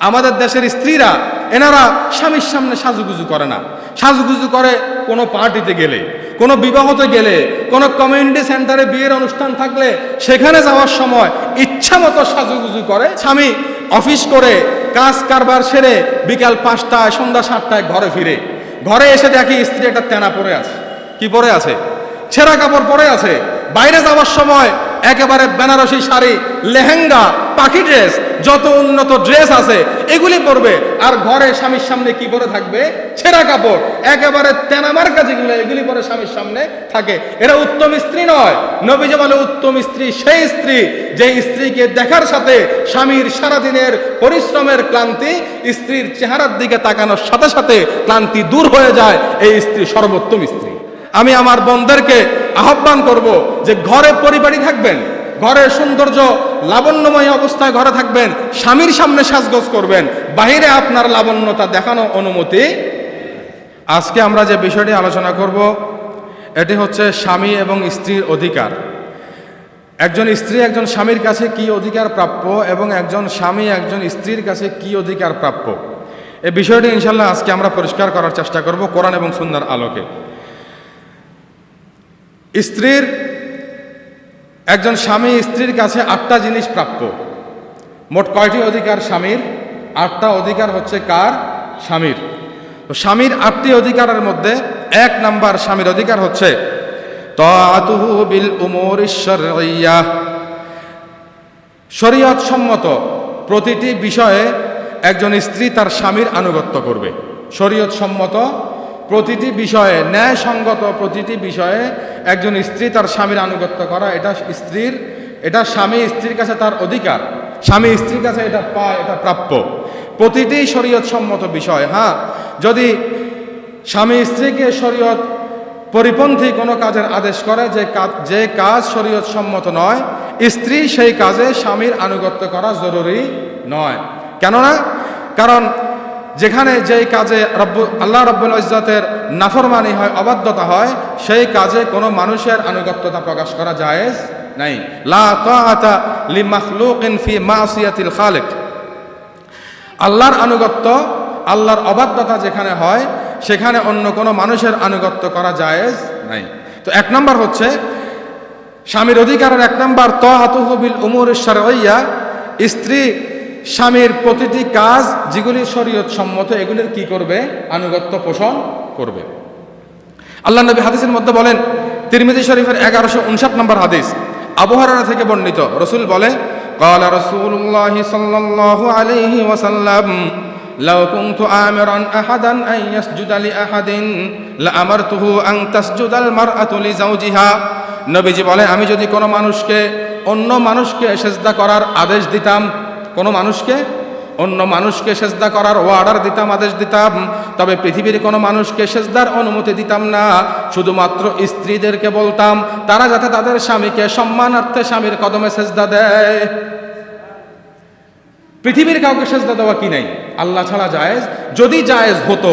আমাদের দেশের স্ত্রীরা এনারা স্বামীর সামনে সাজুগুজু করে না, সাজুগুজু করে কোনো পার্টিতে গেলে, কোনো বিবাহতে গেলে, কোনো কমিউনিটি সেন্টারে বিয়ের অনুষ্ঠান থাকলে সেখানে যাওয়ার সময় ইচ্ছা মতো সাজুগুজু করে। স্বামী অফিস করে কাজ কারবার সেরে বিকাল 5টায় সন্ধ্যা 7টায় ঘরে ফিরে, ঘরে এসে দেখি স্ত্রী একটা তেনা পরে আছে। কি পরে আছে? ছেঁড়া কাপড় পরে আছে। বাইরে যাওয়ার সময় একেবারে বেনারসি শাড়ি, লেহেঙ্গা, পাখি ড্রেস, যত উন্নত ড্রেস আছে এগুলি পরবে, আর ঘরে স্বামীর সামনে কি পরে থাকবে? ছেঁড়া কাপড়, একেবারে তেনামার কাছে এগুলি পরে স্বামীর সামনে থাকে। এরা উত্তম স্ত্রী নয়। নবীজি বলে উত্তম স্ত্রী সেই স্ত্রী যে স্ত্রীকে দেখার সাথে স্বামীর সারাদিনের পরিশ্রমের ক্লান্তি স্ত্রীর চেহারার দিকে তাকানোর সাথে সাথে ক্লান্তি দূর হয়ে যায়। এই স্ত্রী সর্বোত্তম স্ত্রী। আমি আমার বোনদেরকে আহ্বান করব যে ঘরে পরিপাটি থাকবেন, ঘরের সৌন্দর্য লাবণ্যময় অবস্থায় ঘরে থাকবেন, স্বামীর সামনে সাজগোজ করবেন, বাহিরে আপনার লাবণ্যতা দেখানো অনুমতি। আজকে আমরা যে বিষয়টি আলোচনা করব এটি হচ্ছে স্বামী এবং স্ত্রীর অধিকার। একজন স্ত্রী একজন স্বামীর কাছে কি অধিকার প্রাপ্য এবং একজন স্বামী একজন স্ত্রীর কাছে কি অধিকার প্রাপ্য, এই বিষয়টি ইনশাল্লাহ আজকে আমরা পরিষ্কার করার চেষ্টা করব কোরআন এবং সুন্নাহর আলোকে। একজন স্বামী স্ত্রীর কাছে 8টা জিনিস প্রাপ্য। মোট কয়টি অধিকার স্বামীর? 8টা অধিকার হচ্ছে কার? স্বামীর। তো স্বামীর 8টি অধিকারের মধ্যে 1 নাম্বার স্বামীর অধিকার হচ্ছে তাআতুহু বিল উমুরিশ শারঈয়্যাহ। শরীয়ত সম্মত প্রতিটি বিষয়ে একজন স্ত্রী তার স্বামীর আনুগত্য করবে। শরীয়ত সম্মত প্রতিটি বিষয়ে, ন্যায়সঙ্গত প্রতিটি বিষয়ে একজন স্ত্রী তার স্বামীর আনুগত্য করা, এটা স্বামী স্ত্রীর কাছে তার অধিকার, স্বামী স্ত্রীর কাছে এটা পায়, এটা প্রাপ্য। প্রতিটি শরীয়ত সম্মত বিষয়। হ্যাঁ, যদি স্বামী স্ত্রীকে শরীয়ত পরিপন্থী কোনো কাজের আদেশ করে, যে কাজ শরীয়ত সম্মত নয়, স্ত্রী সেই কাজে স্বামীর আনুগত্য করা জরুরি নয়। কেননা কারণ যেখানে যেই কাজে আল্লাহ রাব্বুল ইজ্জতের নাফরমানি হয়, অবাধ্যতা হয়, সেই কাজে কোনো মানুষের আনুগত্যতা প্রকাশ করা জায়েজ নাই। লা তাআতা লিমাখলুকিন ফি মাসিয়াতিল খালিক। আল্লাহর আনুগত্য, আল্লাহর অবাধ্যতা যেখানে হয় সেখানে অন্য কোনো মানুষের আনুগত্য করা জায়েজ নাই। তো 1 নাম্বার হচ্ছে স্বামীর অধিকারের 1 নাম্বার তাআতুহু বিল উমুরিশ শারঈয়্যাহ। স্ত্রী স্বামীর প্রতিটি কাজ যেগুলি শরীয়ত সম্মত এগুলির কি করবে? আনুগত্য পোষণ করবে। আল্লাহ নবী হাদিসের মধ্যে বলেন, তিরমিজি শরীফের 1159 নম্বর হাদিস, আবু হুরায়রা থেকে বর্ণিত, রাসূল বলে, ক্বালা রাসূলুল্লাহি সাল্লাল্লাহু আলাইহি ওয়াসাল্লাম লাউ কুনতু আমিরান আহাদান আন ইয়াসজুদা লি আহাদিন লা আমারতুহু আন তাসজুদাল মারআতু লি যাওজিহা। নবীজি বলে, আমি যদি কোনো মানুষকে অন্য মানুষকে সেজদা করার আদেশ দিতাম, কোনো মানুষকে অন্য মানুষকে সেজদা করার অর্ডার দিতাম, আদেশ দিতাম, তবে পৃথিবীর কোনো মানুষকে সেজদার অনুমতি দিতাম না। শুধুমাত্র স্ত্রীদেরকে বলতাম তারা যাতে তাদের স্বামীকে সম্মানার্থে স্বামীর কদমে সেজদা দেয়। পৃথিবীর কাউকে সেজদা দেওয়া কি নাই? আল্লাহ ছাড়া জায়েজ। যদি জায়েজ হতো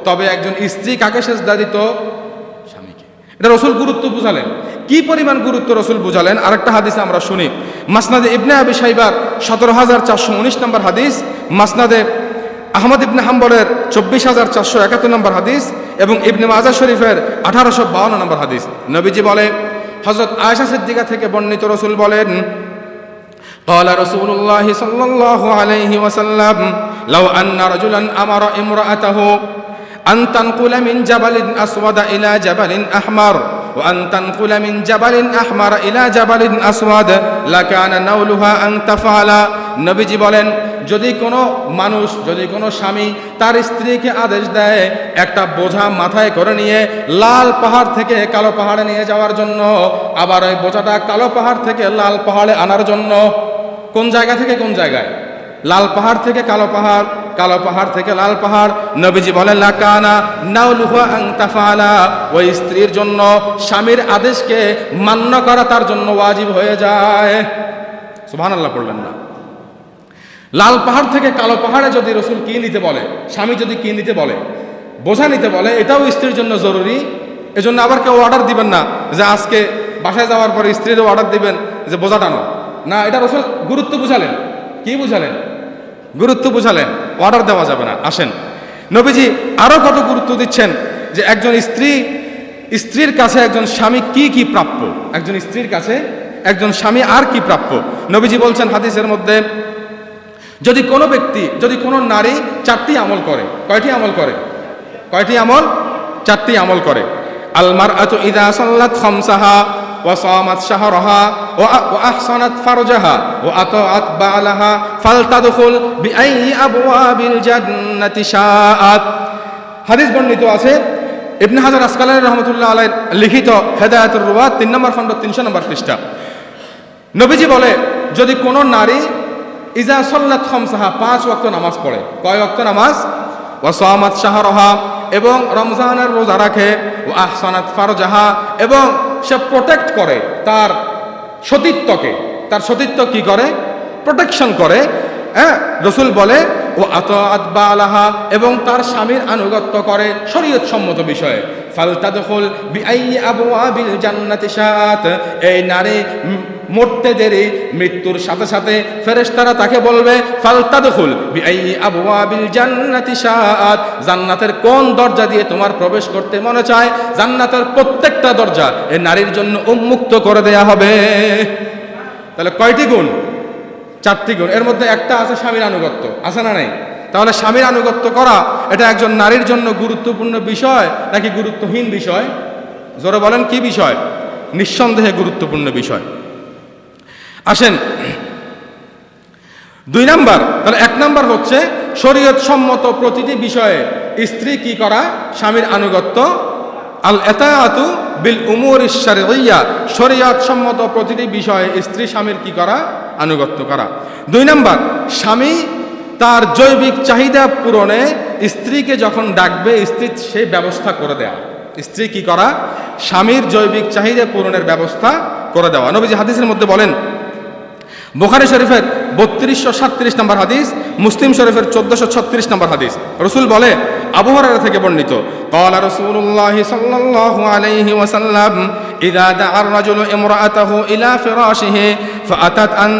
তবে একজন স্ত্রী কাকে সেজদা দিত? স্বামীকে। এটা রাসূল গুরুত্ব বুঝালেন। কি পরিমাণ গুরুত্ব রাসূল বুঝালেন আরেকটা হাদিসে আমরা শুনি। মাসনাদে ইবনে আবি শাইবার 17419 নম্বর হাদিস, মাসনাদে আহমদ ইবনে হাম্বলের 24471 নম্বর হাদিস এবং ইবনে মাজাহ শরীফের 1852 নম্বর হাদিস। নবীজি বলে, হযরত আয়েশা সিদ্দিকা থেকে বর্ণিত, রাসূল বলেন, قال رسول الله صلى الله عليه وسلم لو أن رجلا أمر امرأته أن تنقل من جبل أسود إلى جبل أحمر وأن تنقل من جبل أحمر إلى جبل أسود لكان نولها أن تفعل। নবীজি বলেন, যদি কোনো স্বামী তার স্ত্রীকে আদেশ দেয় একটা বোঝা মাথায় করে নিয়ে লাল পাহাড় থেকে কালো পাহাড়ে নিয়ে যাওয়ার জন্য, আবার ওই বোঝাটা কালো পাহাড় থেকে লাল পাহাড়ে আনার জন্য, কোন জায়গা থেকে কোন জায়গায়? লাল পাহাড় থেকে কালো পাহাড়, কালো পাহাড় থেকে লাল পাহাড়। নবীজি বলেন, লাকানা নাউলুহু আন তাফালা, ওই স্ত্রীর জন্য স্বামীর আদেশকে মান্য করা তার জন্য ওয়াজিব হয়ে যায়। সুবহানাল্লাহ পড়লেন না? লাল পাহাড় থেকে কালো পাহাড়ে যদি রাসূল কি নিতে বলে, স্বামী যদি কি নিতে বলে, বোঝা নিতে বলে, এটাও স্ত্রীর জন্য জরুরি। এজন্য আবার কেউ অর্ডার দিবেন না যে আজকে বাসায় যাওয়ার পরে স্ত্রীরও অর্ডার দিবেন যে বোঝা টানো না। এটা রাসূল গুরুত্ব বুঝালেন। কি বুঝালেন? গুরুত্ব বুঝালেন, অর্ডার দেওয়া যাবে না। আসেন, নবীজি আরো কত গুরুত্ব দিচ্ছেন যে একজন স্ত্রীর কাছে একজন স্বামী কি কি প্রাপ্য, একজন স্ত্রীর কাছে একজন স্বামী আর কি প্রাপ্য। নবীজি বলছেন হাদিসের মধ্যে, যদি কোনো ব্যক্তি, যদি কোনো নারী 4টি আমল করে, কয়টি আমল করে? কয়টি আমল? 4টি আমল করে। আল মারআতু ইযা সাল্লাত খামসাহা ওয়া সামাত শাহরাহা ওয়া আহসানাত ফারজাহা ওয়া আতাআত বালাহা ফালতাদখুল বিআইয়ি আবওয়াবিল জান্নাতি শাআত। হাদিস বর্ণিত আছে ইবনে হাজার আসকালানী রাহমাতুল্লাহ আলাইহির লিখিত হেদায়াতুর রুওয়াত 3 নম্বর খণ্ড 300 নম্বর পৃষ্ঠা। নবীজি বলে, যদি কোনো নারী ইজা সাল্লাত খামসাহা 5 ওয়াক্ত নামাজ পড়ে, কয় ওয়াক্ত নামাজ? ওয়া সামাত শাহরাহা, এবং রমজানের রোজা রাখে, ও আহসানাত ফারজাহা, এবং সে প্রোটেক্ট করে তার সতীত্বকে, তার সতীত্ব কি করে? প্রোটেকশন করে। হ্যাঁ, রাসূল বলে ও আতাআত বালাহা, এবং তার স্বামীর আনুগত্য করে শরীয়ত সম্মত বিষয়ে। ফালতাদখুল বিআইয়ি আবওয়াবিল জান্নাতি শাআত, এই নারী মরতে দেরি, মৃত্যুর সাথে সাথে ফেরেশতারা তাকে বলবে ফালতাদখুল বিআইয়ি আবওয়াবিল জান্নাতি শাআত, জান্নাতের কোন দরজা দিয়ে তোমার প্রবেশ করতে মনে চায়, জান্নাতের প্রত্যেকটা দরজা এই নারীর জন্য উন্মুক্ত করে দেয়া হবে। তাহলে কয়টি গুণ? 4টি গুণ। এর মধ্যে একটা আছে স্বামীর আনুগত্য, আছে না নাই? তাহলে স্বামীর আনুগত্য করা এটা একজন নারীর জন্য গুরুত্বপূর্ণ বিষয় নাকি গুরুত্বহীন বিষয়? জোরে বলেন, কি বিষয়? নিঃসন্দেহে গুরুত্বপূর্ণ বিষয়। আসেন 2 নাম্বার। তাহলে 1 নাম্বার হচ্ছে শরীয়ত সম্মত প্রতিটি বিষয়ে স্ত্রী কি করা? স্বামীর আনুগত্য। আল ইতাআতু বিল উমুরিশ শারঈয়্যা, শরীয়ত সম্মত প্রতিটি বিষয়ে স্ত্রী স্বামীর কি করা? আনুগত্য করা। 2 নাম্বার, স্বামী তার জৈবিক চাহিদা পূরণে স্ত্রীকে যখন ডাকবে, স্ত্রী সেই ব্যবস্থা করে দেয়া। স্ত্রী কি করা? স্বামীর জৈবিক চাহিদা পূরণের ব্যবস্থা করে দেওয়া। নবীজি হাদিসের মধ্যে বলেন, বুখারী শরীফের 3237 নম্বর হাদিস, মুসলিম শরীফের 1436 নম্বর হাদিস, রাসূল বলে, আবু হুরায়রা থেকে বর্ণিত, ক্বালা রাসূলুল্লাহ সাল্লাল্লাহু আলাইহি ওয়াসাল্লাম ইযা দাআ আর-রাজুলু ইমরাআতাহু ইলা ফিরাশিহি ফাআতাত আন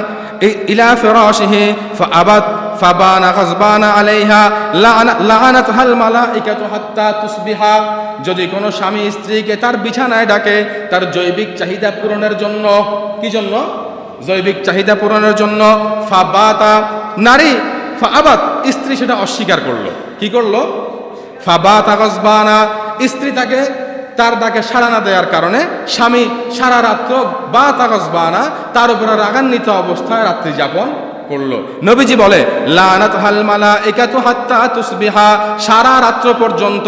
ইলা ফিরাশিহি ফাআবাত ফাবানা গাযবানা আলাইহা লাআনাতহাল মালাইকাতু হাত্তা তুসবিহা। যদি কোনো স্বামী স্ত্রীকে তার বিছানায় ডাকে তার জৈবিক চাহিদা পূরণের জন্য, কি জন্য? জৈবিক চাহিদা পূরণের জন্য, ফাবাতা, নারী ফাআবাত, স্ত্রী সেটা অস্বীকার করলো। কি করলো? ফাবাতা গাযবানা, স্ত্রী তাকে তার ডাকে সাড়া না দেওয়ার কারণে স্বামী সারা রাত্র বাতা গাযবানা, তার উপরে রাগান্বিত অবস্থায় রাত্রি যাপন করলো। নবীজি বলে, লানাতহাল মালাইকাতু হাত্তা তুসবিহা, সারা রাত্র পর্যন্ত,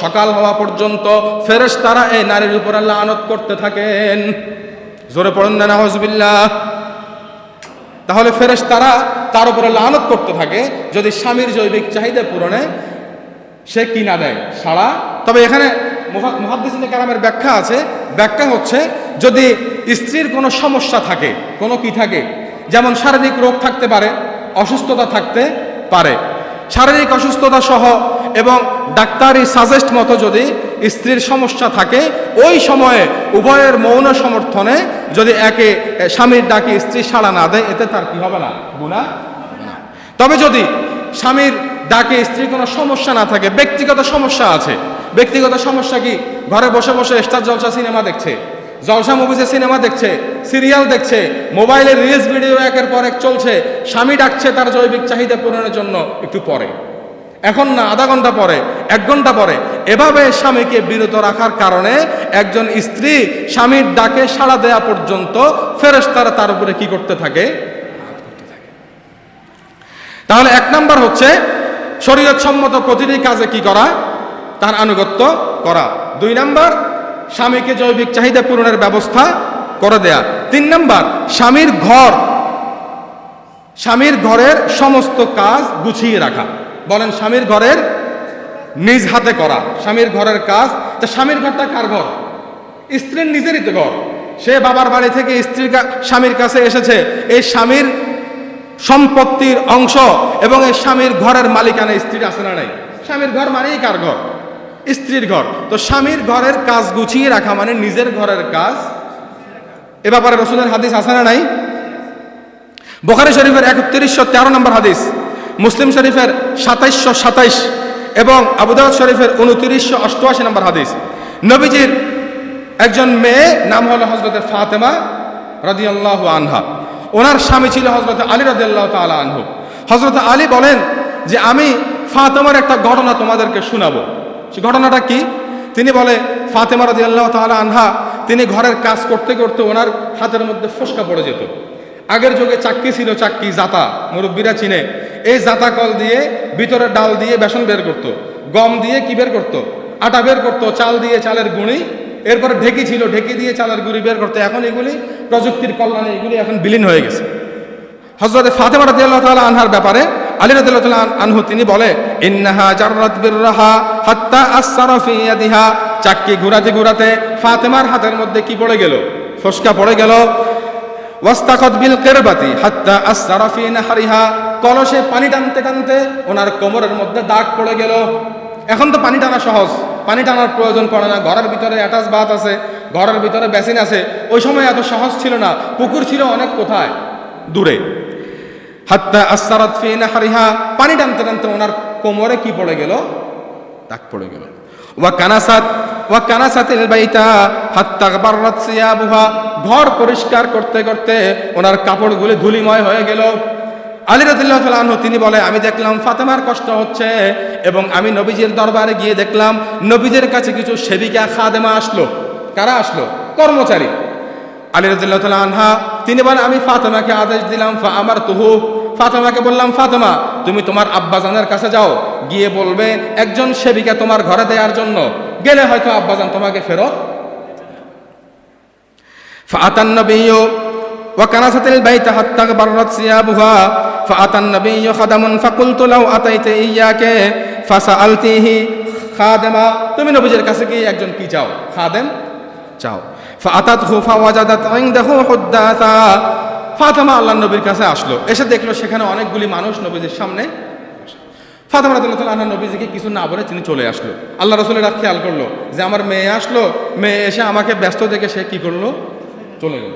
সকাল হওয়া পর্যন্ত ফেরেশতারা এই নারীর উপরে লানত করতে থাকেন। জোরে পড়েন না নাউযুবিল্লাহ। তাহলে ফেরেশতারা তার উপরে লানত করতে থাকে যদি স্বামীর জৈবিক চাহিদা পূরণে সে কি না দেয়, সাড়া। তবে এখানে মুহাদ্দিসিনে কেরামের ব্যাখ্যা আছে। ব্যাখ্যা হচ্ছে, যদি স্ত্রীর কোনো সমস্যা থাকে, কোনো কি থাকে, যেমন শারীরিক রোগ থাকতে পারে, অসুস্থতা থাকতে পারে, শারীরিক অসুস্থতা সহ এবং ডাক্তারি সাজেস্ট মতো যদি স্ত্রীর সমস্যা থাকে, ওই সময়ে উভয়ের মৌন সমর্থনে যদি একে স্বামীর ডাকে স্ত্রী সাড়া না দেয়, এতে তার কি হবে না? গুনাহ। তবে যদি স্বামীর ডাকে স্ত্রীর কোনো সমস্যা না থাকে, ব্যক্তিগত সমস্যা আছে, ব্যক্তিগত সমস্যা কি? ঘরে বসে বসে স্টার জলসা সিনেমা দেখছে, জলসা মুভিজে সিনেমা দেখছে, সিরিয়াল দেখছে, মোবাইলের রিলস ভিডিও একের পর এক চলছে, স্বামী ডাকছে তার জৈবিক চাহিদা পূরণের জন্য, একটু পরে, এখন না, আধা ঘন্টা পরে, 1 ঘন্টা পরে, এভাবে স্বামীকে বিরত রাখার কারণে একজন স্ত্রী স্বামীর ডাকে সাড়া দেয়া পর্যন্ত ফেরেশতারা তার উপরে কি করতে থাকে? তাহলে 1 নাম্বার হচ্ছে শরীয়ত সম্মত প্রতিটি কাজে কি করা? তার আনুগত্য করা। 2 নাম্বার, স্বামীকে জৈবিক চাহিদা পূরণের ব্যবস্থা করে দেয়া। 3 নাম্বার, স্বামীর ঘরের সমস্ত কাজ গুছিয়ে রাখা। বলেন, স্বামীর ঘরের নিজ হাতে করা, স্বামীর ঘরের কাজ। তা স্বামীর ঘরটা কার ঘর? স্ত্রীর নিজেরই তো ঘর। সে বাবার বাড়ি থেকে স্বামীর কাছে এসেছে, এই স্বামীর সম্পত্তির অংশ এবং এই স্বামীর ঘরের মালিকানা স্ত্রীর আছে না নাই? স্বামীর ঘর মানেই কার ঘর? স্ত্রীর ঘর। তো স্বামীর ঘরের কাজ গুছিয়ে রাখা মানে নিজের ঘরের কাজ। এ ব্যাপারে রাসূলের হাদিস আছে না নাই? বুখারী শরীফের 3113 নম্বর হাদিস, মুসলিম শরীফের 2727 এবং আবু দাউদ শরীফের 2988 নম্বর হাদিস। নবীজির একজন মেয়ে নাম হলো হযরত ফাতেমা রাদিয়াল্লাহু আনহা। ওনার স্বামী ছিল হযরত আলী রাদিয়াল্লাহু তাআলা আনহু। হযরত আলী বলেন যে আমি ফাতেমার একটা ঘটনা তোমাদেরকে শোনাবো। সেই ঘটনাটা কি? তিনি বলে ফাতেমা রাদিয়াল্লাহু তাআলা আনহা তিনি ঘরের কাজ করতে করতে ওনার হাতের মধ্যে ফোসকা পড়ে যেত। আগের যুগে চাক্কি ছিল, চাক্কি জাতা, মুরব্বীরা চিনে। এই জাতা কল দিয়ে ভিতরে ডাল দিয়ে বেসন বের করত, গম দিয়ে কি বের করত, আটা বের করত, চাল দিয়ে চালের গুঁড়ি, এরপরে ঢেকি ছিল, ঢেকি দিয়ে চালের গুঁড়ি বের করতে। এখন এগুলি প্রযুক্তির কল্যাণে এগুলি এখন বিলীন হয়ে গেছে। হযরত ফাতেমা রাদিয়াল্লাহু তাআলা আনহার ব্যাপারে আলী রাদিয়াল্লাহু তাআলা আনহু তিনি বলে ইন্নাহা জাররাত বিররাহা হাত্তা আসসারা ফি ইয়াদিহা, চাক্কি ঘুরাতে ঘুরাতে ফাতেমার হাতের মধ্যে কি পড়ে গেল? ফসকা পড়ে গেল। ওয়াস্তাকাত বিল কিরবাতি হাত্তা আসসারা ফি নাহরিহা, কলসে পানি টানতে টানতে ওনার কোমরের মধ্যে দাগ পড়ে গেল। এখন তো পানি টানা সহজ, পানি টানার প্রয়োজন পড়ে না, ঘরের ভিতরে অ্যাটাচ বাথ আছে, ঘরের ভিতরে বেসিন আছে। ওই সময় এত সহজ ছিল না, পুকুর ছিল অনেক কোথায় দূরে। হাত্তা আসসারাত ফি নাহরিহা, পানি টানতে টানতে ওনার কোমরে কি পড়ে গেল? দাগ পড়ে গেল। ওয়া কানাসাতিল বাইতা হাত্তা বাররাত সিয়াবুহা, ঘর পরিষ্কার করতে করতে ওনার কাপড়গুলো ধুলিময় হয়ে গেল। আলী রাদিয়াল্লাহু তাআলা আনহু তিনি বলে আমি দেখলাম ফাতেমার কষ্ট হচ্ছে এবং আমি নবীজির দরবারে গিয়ে দেখলাম নবীজির কাছে কিছু সেবিকা খাদেমা আসলো। কারা আসলো? কর্মচারী। আলী রাদিয়াল্লাহু তাআলা আনহা তিনি বলেন আমি ফাতেমাকে আদেশ দিলাম ফা আমারতুহু, ফাতেমাকে বললাম ফাতেমা তুমি তোমার আব্বাজানের কাছে যাও, গিয়ে বলবে একজন সেবিকা তোমার ঘরে দেওয়ার জন্য, গেলে হয়তো আব্বাজান তোমাকে ফেরত। ফাআতান নবিয়্যু ওয়া কানাসাতিল বাইতা হাত্তা বাররাত সিয়াবুহা ফাআতান নবিয়্যু খাদামুন ফাকুলতু লাউ আতাইতা ইয়্যাকা ফাসাআলতিহি খাদেমা, তুমি নবীজির কাছে গিয়ে একজন কি চাও? খাদেম চাও। ফাআতাতহু ফাওয়াজাদাত ইনদাহু হুদ্দাসা, ফাতেমা আল্লাহর নবীর কাছে আসলো, এসে দেখলো সেখানে অনেকগুলি মানুষ নবীজির সামনে। ফাতেমা রাদিয়াল্লাহু তাআলা আনহা নবীজিকে কিছু না বলে তিনি চলে আসলো। আল্লাহ রাসূলেরা খেয়াল করলো যে আমার মেয়ে আসলো, মেয়ে এসে আমাকে ব্যস্ত দেখে সে কি করলো? চলে গেল।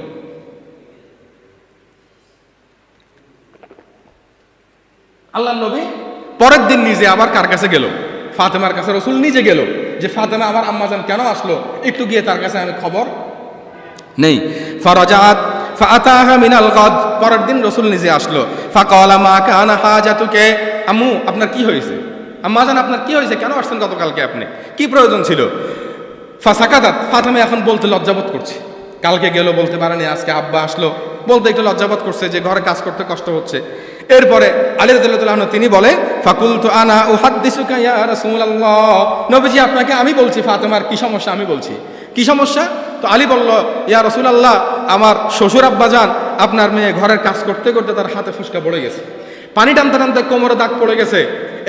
আল্লাহর নবী পরের দিন নিজে আবার কার কাছে গেল? ফাতেমার কাছে রাসূল নিজে গেল যে ফাতেমা আমার আম্মাজান কেন আসলো, একটু গিয়ে তার কাছে আমি খবর নেই। ফারাজাত ফাআতাহা মিনাল গাদ, পরের দিন রাসূল নিজে আসলো। ফাকালা মা কানা হাজাতুকে, আম্মু আপনার কি হয়েছে? আম্মাজান আপনার কি হয়েছে, কেন আসছেন গতকালকে, আপনি কি প্রয়োজন ছিল? ফাসাকাতাত, ফাতেমা এখন বলতে লজ্জাবোধ করছে, কালকে গেল বলতে পারেনি, আজকে আব্বা আসলো বলতে একটু লজ্জাবোধ করছে যে ঘরে কাজ করতে কষ্ট হচ্ছে। এরপরে আলী রাদিয়াল্লাহু তাআলা তিনি বলে ফাকুলতু আনা উহাদ্দিসুকা ইয়া রাসূলুল্লাহ, নবীজি আপনাকে আমি বলছি ফাতেমার কি সমস্যা আমি বলছি। কি সমস্যা? তো আলী বলল ইয়া রাসূলুল্লাহ আমার শ্বশুর আব্বাজান আপনার মেয়ে ঘরের কাজ করতে করতে তার হাতে ফসকা পড়ে গেছে, পানি টানতে টানতে কোমরে দাগ পড়ে গেছে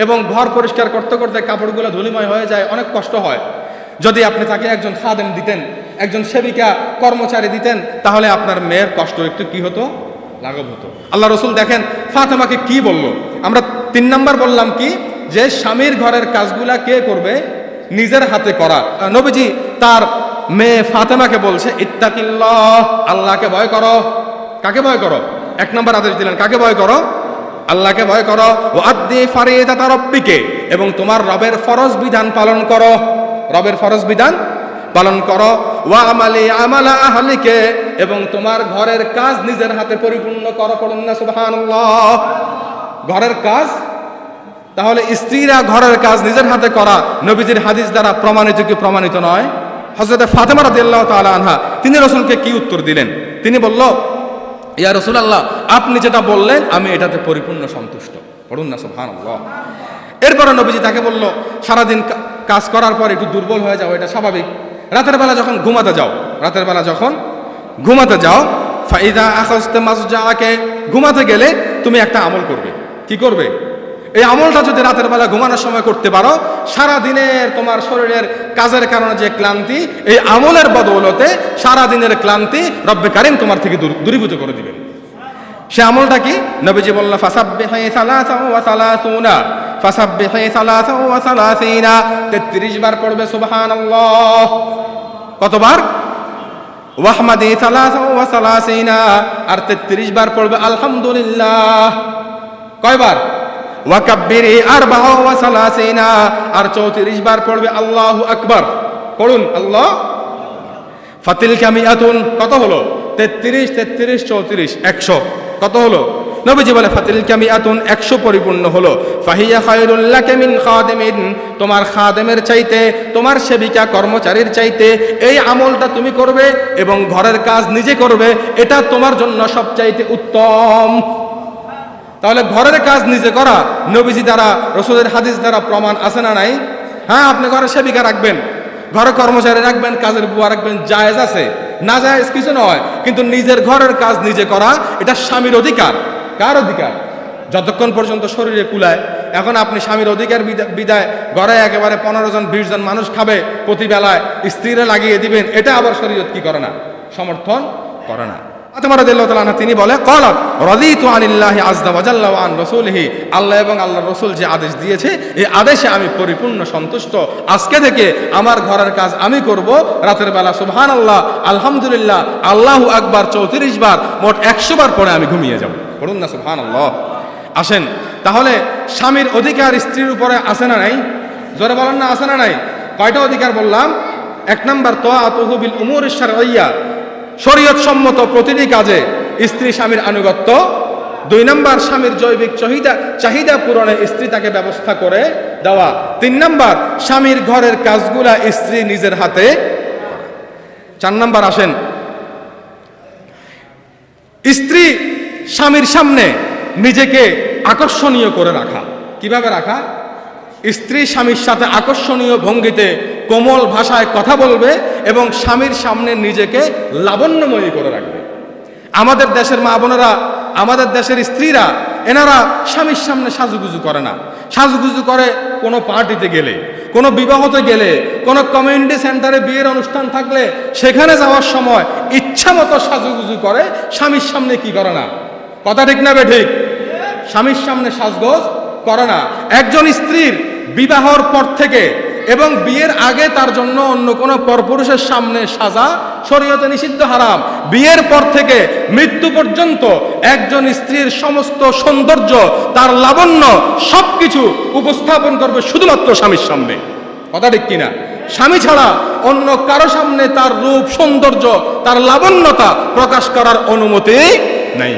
এবং ঘর পরিষ্কার করতে করতে কাপড়গুলো ধুলিময় হয়ে যায়, অনেক কষ্ট হয়। যদি আপনি তাকে একজন খাদেম দিতেন, একজন সেবিকা কর্মচারী দিতেন, তাহলে আপনার মেয়ের কষ্ট একটু কি হতো? লাঘব হতো। আল্লাহ রাসূল দেখেন ফাতেমাকে কি বলল। আমরা 3 নাম্বার বললাম কি, যে স্বামীর ঘরের কাজগুলা কে করবে? নিজের হাতে করা। নবীজি তার মেয়ে ফাতেমাকে বলছে ইত্তাকিল্লাহ, আল্লাহকে ভয় করো। কাকে ভয় করো? 1 নাম্বার আদেশ দিলেন, কাকে ভয় করো? আল্লাহকে ভয় করো। ও আদ্দি ফারিদাতা রাব্বিকে, এবং তোমার রবের ফরজ বিধান পালন করো, রবের ফরজ বিধান পালন করো। ওয়া আমালি আমালা আহলিকে, এবং তোমার ঘরের কাজ নিজের হাতে পরিপূর্ণ করো। পড়ুন না সুবহানাল্লাহ। ঘরের কাজ, তাহলে স্ত্রীরা ঘরের কাজ নিজের হাতে করা নবীজির হাদিস দ্বারা প্রমাণিত কি প্রমাণিত নয়? হযরত ফাতেমা রাদিয়াল্লাহু তাআলা আনহা তিনি রাসূলকে কি উত্তর দিলেন? তিনি বলল ইয়া রাসূলুল্লাহ আপনি যেটা বললেন আমি এটাতে পরিপূর্ণ সন্তুষ্ট। পড়ুন না সুবহানাল্লাহ। এরপরে নবীজি তাকে বলল সারাদিন কাজ করার পর একটু দুর্বল হয়ে যাও, এটা স্বাভাবিক। রাতের বেলা যখন ঘুমাতে যাও ফাইদা আখাযতা মাসজাআকে, ঘুমাতে গেলে তুমি একটা আমল করবে। কি করবে? এই আমলটা যদি রাতের বেলা ঘুমানোর সময় করতে পারো, সারা দিনের তোমার শরীরের কাজের কারণে যে ক্লান্তি, এই আমলের বদৌলতে সারা দিনের ক্লান্তি রব্বে কারীম তোমার থেকে দূরীভূত করে দিবেন। সে আমলটা কি? নবীজি বলল ফাসাব্বিহি সালাসা ওয়া সালাসুনা, ফাসাব্বিহি সালাসা ওয়া সালাসিনা, 33 বার পড়বে সুবহানাল্লাহ। কতবার? ওয়াহমাদি সালাসা ওয়া সালাসিনা, আর 33 বার পড়বে আলহামদুলিল্লাহ। কয়বার? ওয়াকাব্বিরি আরবাআ ওয়া সালাসিনা, আর 34 বার পড়বে আল্লাহু আকবার। পড়ুন আল্লাহ। ফাতিলকা মিআতুন, কত হলো? 33 33 34 100, কত হলো? নবীজি বলে ফাতিলকা মিআতুন, 100 পরিপূর্ণ হলো। ফাহিয়া খায়রুল লাকা মিন খাদিমিন, তোমার খাদেমের চাইতে, তোমার সেবিকা কর্মচারীর চাইতে এই আমলটা তুমি করবে এবং ঘরের কাজ নিজে করবে, এটা তোমার জন্য সবচাইতে উত্তম। তাহলে ঘরের কাজ নিজে করা নবীজি দ্বারা, রাসূলের হাদিস দ্বারা প্রমাণ আছে না নাই? হ্যাঁ, আপনি ঘরে সেবিকা রাখবেন, ঘরে কর্মচারী রাখবেন, কাজের বুয়া রাখবেন, জায়েজ আছে, না জায়েজ কিছু নয়। কিন্তু নিজের ঘরের কাজ নিজে করা এটা স্বামীর অধিকার। কার অধিকার? যতক্ষণ পর্যন্ত শরীরে কুলায়। এখন আপনি স্বামীর অধিকার বিদায় ঘরে একেবারে 15 জন 20 জন মানুষ খাবে প্রতি বেলায়, স্ত্রীরা লাগিয়ে দিবেন, এটা আবার শরীয়ত কি করে না? সমর্থন করে না। ফাতেমা রাদিয়াল্লাহু তাআলা আনহা তিনি বলে ক্বালাত রাদিতু আনিল্লাহি আযজা ওয়া জাল্লা ওয়া আন রাসূলিহি, আল্লাহ এবং আল্লাহর রাসূল যে আদেশ দিয়েছে এই আদেশে আমি পরিপূর্ণ সন্তুষ্ট। আজকে থেকে আমার ঘরের কাজ আমি করব, রাতের বেলা সুবহানাল্লাহ আলহামদুলিল্লাহ আল্লাহু আকবার 34 বার, মোট 100 বার পরে আমি ঘুমিয়ে যাব। বলুন না সুবহানাল্লাহ। আসেন, তাহলে স্বামীর অধিকার স্ত্রীর উপরে আছে না নাই? জোরে বলেন না, আছে না নাই? কয়টা অধিকার বললাম? 1 নাম্বার তাআতুহু বিল উমুরিশ শারঈয়্যা, শরীয়ত সম্মত প্রতিটি কাজে স্ত্রী স্বামীর আনুগত্য। 2 নাম্বার স্বামীর জৈবিক চাহিদা পূরণে স্ত্রী তাকে ব্যবস্থা করে দেওয়া। 3 নাম্বার স্বামীর ঘরের কাজগুলা স্ত্রী নিজের হাতে। 4 নাম্বার আসেন, স্ত্রী স্বামীর সামনে নিজেকে আকর্ষণীয় করে রাখা। কিভাবে রাখা? স্ত্রী স্বামীর সাথে আকর্ষণীয় ভঙ্গিতে কোমল ভাষায় কথা বলবে এবং স্বামীর সামনে নিজেকে লাবণ্যময়ী করে রাখবে। আমাদের দেশের মা বোনেরা, আমাদের দেশের স্ত্রীরা, এনারা স্বামীর সামনে সাজুগুজু করে না। সাজুগুজু করে কোনো পার্টিতে গেলে, কোনো বিবাহতে গেলে, কোনো কমিউনিটি সেন্টারে বিয়ের অনুষ্ঠান থাকলে সেখানে যাওয়ার সময় ইচ্ছা মতো সাজুগুজু করে, স্বামীর সামনে কি করে না? কথা ঠিক না বেঠিক? স্বামীর সামনে সাজগোজ করে না। একজন স্ত্রীর বিবাহর পর থেকে এবং বিয়ের আগে তার জন্য অন্য কোনো পরপুরুষের সামনে সাজা শরীয়তে নিষিদ্ধ, হারাম। বিয়ের পর থেকে মৃত্যু পর্যন্ত একজন স্ত্রীর সমস্ত সৌন্দর্য, তার লাবণ্য সবকিছু উপস্থাপন করবে শুধুমাত্র স্বামীর সামনে। কথা ঠিক কিনা? স্বামী ছাড়া অন্য কারো সামনে তার রূপ, সৌন্দর্য, তার লাবণ্যতা প্রকাশ করার অনুমতি নেই।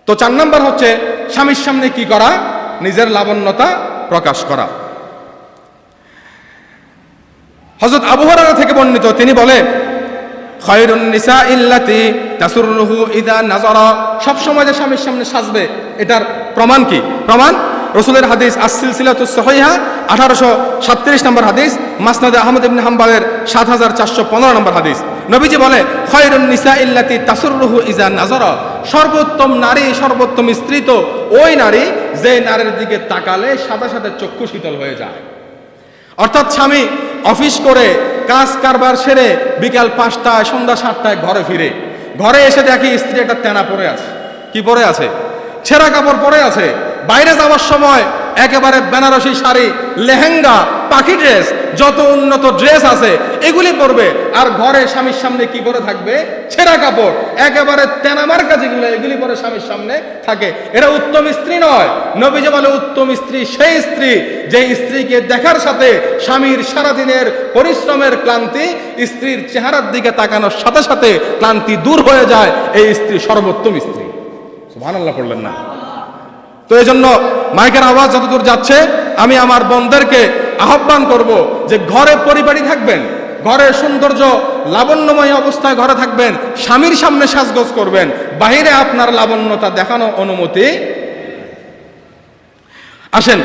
তো 4 নাম্বার হচ্ছে স্বামীর সামনে কি করা? নিজের লাবণ্যতা প্রকাশ করা। হযরত আবু হুরায়রা থেকে বর্ণিত, তিনি বলে খায়রুন নিসা ইল্লাতি তাসুরুহু ইযা নাযারা, সব সময় যে স্বামীর সামনে সাজবে এটার প্রমাণ কি? প্রমাণ রাসূলের হাদিস আস-সিলসিলাতুস সহিহা 1837 নম্বর হাদিস, মাসনাদে আহমদ ইবনে হাম্বলের 7415 নম্বর হাদিস। নবীজি বলে খায়রুন নিসা ইল্লাতি তাসুরুহু ইযা নাযারা, সর্বোত্তম নারী, সর্বোত্তম স্ত্রী তো ওই নারী যে নারীর দিকে তাকালে সাথে সাথে চক্ষু শীতল হয়ে যায়। অর্থাৎ স্বামী অফিস করে কাজ কারবার সেরে বিকাল 5টায় সন্ধ্যা 7টায় ঘরে ফিরে, ঘরে এসে দেখি স্ত্রী একটা তেনা পরে আছে। কি পরে আছে? ছেঁড়া কাপড় পরে আছে। বাইরে যাওয়ার সময় একেবারে বেনারসি শাড়ি, লেহেঙ্গা, পাখি ড্রেস, যত উন্নত ড্রেস আছে এগুলি পরবে, আর ঘরে স্বামীর সামনে কি পরে থাকবে? ছেঁড়া কাপড়, একেবারে তেনামার কাজগুলো এগুলি পরে স্বামীর সামনে থাকে। এরা উত্তম স্ত্রী নয়। নবীজি বলে উত্তম স্ত্রী সেই স্ত্রী যে স্ত্রীকে দেখার সাথে স্বামীর সারাদিনের পরিশ্রমের ক্লান্তি স্ত্রীর চেহারার দিকে তাকানোর সাথে সাথে ক্লান্তি দূর হয়ে যায়। এই স্ত্রী সর্বোত্তম স্ত্রী। সুবহানাল্লাহ পড়লেন না? তো এই জন্য মাইকের আওয়াজ যতদূর যাচ্ছে, আমি আমার বোনদেরকে আহ্বান করব যে ঘরে পরিপাটি থাকবেন, ঘরের সৌন্দর্য লাবণ্যময় অবস্থায় ঘরে থাকবেন, স্বামীর সামনে সাজগোজ করবেন, বাইরে আপনার লাবণ্যতা দেখানো অনুমতি। আসেন,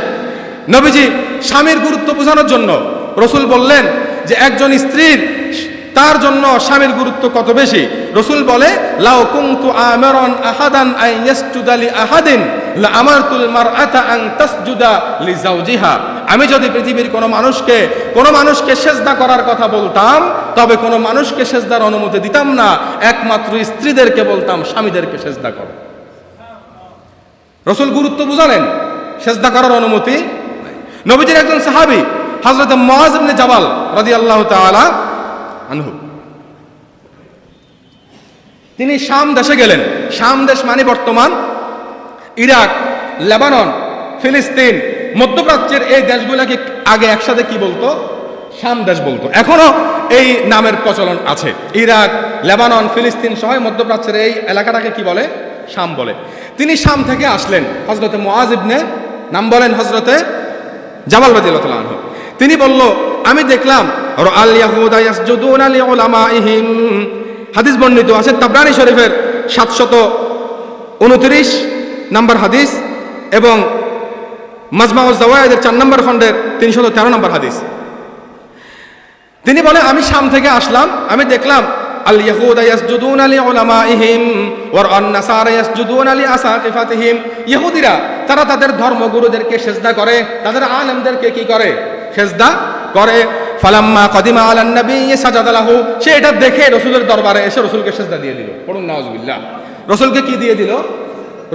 নবীজি স্বামীর গুরুত্ব বোঝানোর জন্য রাসূল বললেন যে একজন স্ত্রীর, তার জন্য স্বামীর গুরুত্ব কত বেশি। রাসূল বলে লাউ কুনতু আমারান আহাদান আন ইয়াসজুদা লি আহাদিন লা আমারতুল মারআতা আন তাসজুদা লি যাওজিহা, আমি যদি পৃথিবীর কোনো মানুষকে সেজদা করার কথা বলতাম, তবে কোনো মানুষকে সেজদার অনুমতি দিতাম না, একমাত্র স্ত্রীদেরকে বলতাম স্বামীদেরকে সেজদা করো। রাসূল গুরুত্ব বুঝালেন, সেজদা করার অনুমতি। নবীজির একজন সাহাবী হযরত মুআয ইবনে জাবাল রাদিয়াল্লাহু তাআলা আনহু, তিনি শাম দেশে গেলেন। শাম দেশ মানে বর্তমান ইরাক, লেবানন, ফিলিস্তিন, মধ্যপ্রাচ্যের এই দেশগুলোকে আগে একসাথে কি বলতো? শাম দেশ বলতো। এখনো এই নামের প্রচলন আছে। ইরাক, লেবানন, ফিলিস্তিন সহ মধ্যপ্রাচ্যের এই এলাকাটাকে কি বলে? শাম বলে। তিনি শাম থেকে আসলেন। হযরতে মুআজ ইবনে, নাম বলেন হযরতে জামাল রাদিয়াল্লাহু তাআলা আনহু। তিনি বলল, আমি দেখলাম রাআল ইয়াহুদা ইয়াসজুদুনা লিউলামাইহিম। হাদিস বর্ণিত আছে তাবরানী শরীফের 729 নম্বর হাদিস এবং মাজমাউজ জাওয়ায়েদের 4 নম্বর খণ্ডের 313 নম্বর হাদিস। তিনি বলে, আমি শাম থেকে আসলাম, আমি দেখলাম আল ইয়াহুদা ইয়াসজুদুনা লিউলামাইহিম ওয়া আন নাসারা ইয়াসজুদুনা লিআসাকিফাতিহিম। ইহুদিরা তারা তাদের ধর্মগুরুদেরকে সিজদা করে, তাদের আলেমদেরকে কি করে? সিজদা করে। ফালাম্মা কদিমা আলান নবী সাজাদা লাহু, সে এটা দেখে রাসূলের দরবারে এসে রাসূলকে সিজদা দিয়ে দিল। পড়ুন নাউজুবিল্লাহ। রাসূলকে কি দিয়ে দিল?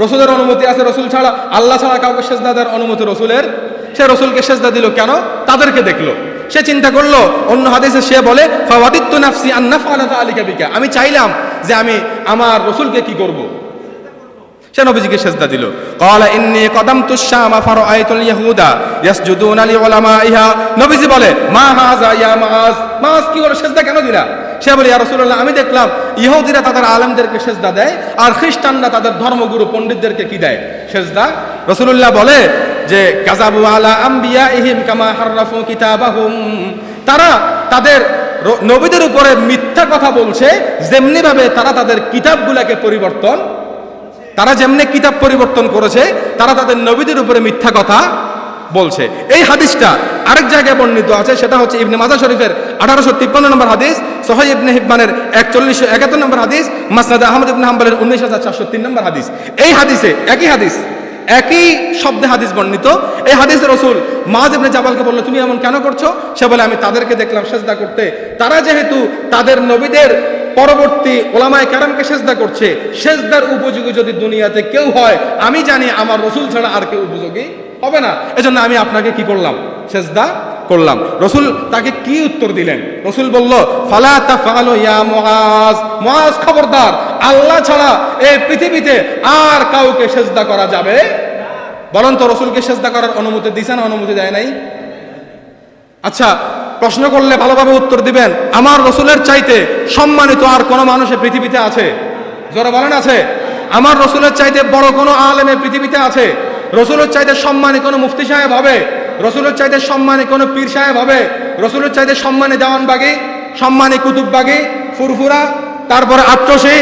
রাসূলের অনুমতি আছে, রাসূল ছাড়া, আল্লাহ ছাড়া কাউকে সিজদা দেওয়ার অনুমতি রাসূলের। সে রাসূলকে সিজদা দিল কেন? তাদেরকে দেখলো। সে চিন্তা করলো, অন্য হাদিসে সে বলে ফাওয়াদিতু নাফসি আন নাফআলা যালিকা বিকা, আমি চাইলাম যে আমি আমার রাসূলকে কি করব? সে নবীজিকে সিজদা দিল। ক্বালা ইন্নী কদামতুশ শামা ফারাআইতুল ইয়াহুদা ইয়াসজুদুনা লিউলামাইহা। নবীজি বলে, মা হাযা ইয়া মুআজ, মুআজ কি হলো, সিজদা কেন দিলা? সে বলে, ইয়া রাসূলুল্লাহ, আমি দেখলাম ইহুদিরা তাদের আলেমদেরকে সিজদা দেয় আর খ্রিস্টানরা তাদের ধর্মগুরু পণ্ডিতদেরকে কি দেয়? সিজদা। রাসূলুল্লাহ বলে যে কাযাবু আলা আমবিয়াইহিম কামা হাররাফু কিতাবাহুম, তারা তাদের নবীদের উপরে মিথ্যা কথা বলছে যেমনি ভাবে তারা তাদের কিতাবগুলোকে পরিবর্তন, তারা যেমনি কিতাব পরিবর্তন করেছে তারা তাদের নবীদের উপরে মিথ্যা কথা বলছে। এই হাদিসটা আরেক জায়গায় বর্ণিত আছে, সেটা হচ্ছে ইবনে মাজাহ শরীফের 1853 নম্বর হাদিস, সহিহ ইবনে হিব্বানের 4171 নম্বর হাদিস, মাসনাদ আহমদ ইবনে হাম্বলের 19403 নম্বর হাদিস। এই হাদিসে একই হাদিস, একই শব্দে হাদিস বর্ণিত। এই হাদিসে রাসূল মুআজ ইবনে জাবালকে বলল, তুমি এমন কেন করছো? সে বলে, আমি তাদেরকে দেখলাম সিজদা করতে, তারা যেহেতু তাদের নবীদের পরবর্তী ওলামায়ে কেরামকে সিজদা করছে, সিজদার উপযোগী যদি দুনিয়াতে কেউ হয়, আমি জানি আমার রাসূল ছাড়া আর কেউ উপযোগী হবে না, এজন্য আমি আপনাকে কি করলাম? সিজদা করলাম। রাসূল তাকে কি উত্তর দিলেন? রাসূল বলল, ফালা তাফআলু ইয়া মুআজ, মুআজ খবরদার, আল্লাহ ছাড়া এই পৃথিবীতে আর কাউকে সিজদা করা যাবে না। বলেন তো, রাসূলকে সিজদা করার অনুমতি দিয়েছে না অনুমতি দেয় নাই? আচ্ছা, প্রশ্ন করলে ভালোভাবে উত্তর দিবেন, আমার রাসূলের চাইতে সম্মানিত আর কোন মানুষ পৃথিবীতে আছে? জোরে বলেন, আছে? আমার রাসূলের চাইতে বড় কোন আলেম পৃথিবীতে আছে? রাসূলের চাইতে সম্মানী কোন মুফতি সাহেব হবে? রাসূলের চাইতে সম্মানী কোন পীর সাহেব হবে? রাসূলের চাইতে সম্মানী দেওয়ানবাগী, সম্মানী কুতুববাগী, ফুরফুরা, তারপরে আট্রসি,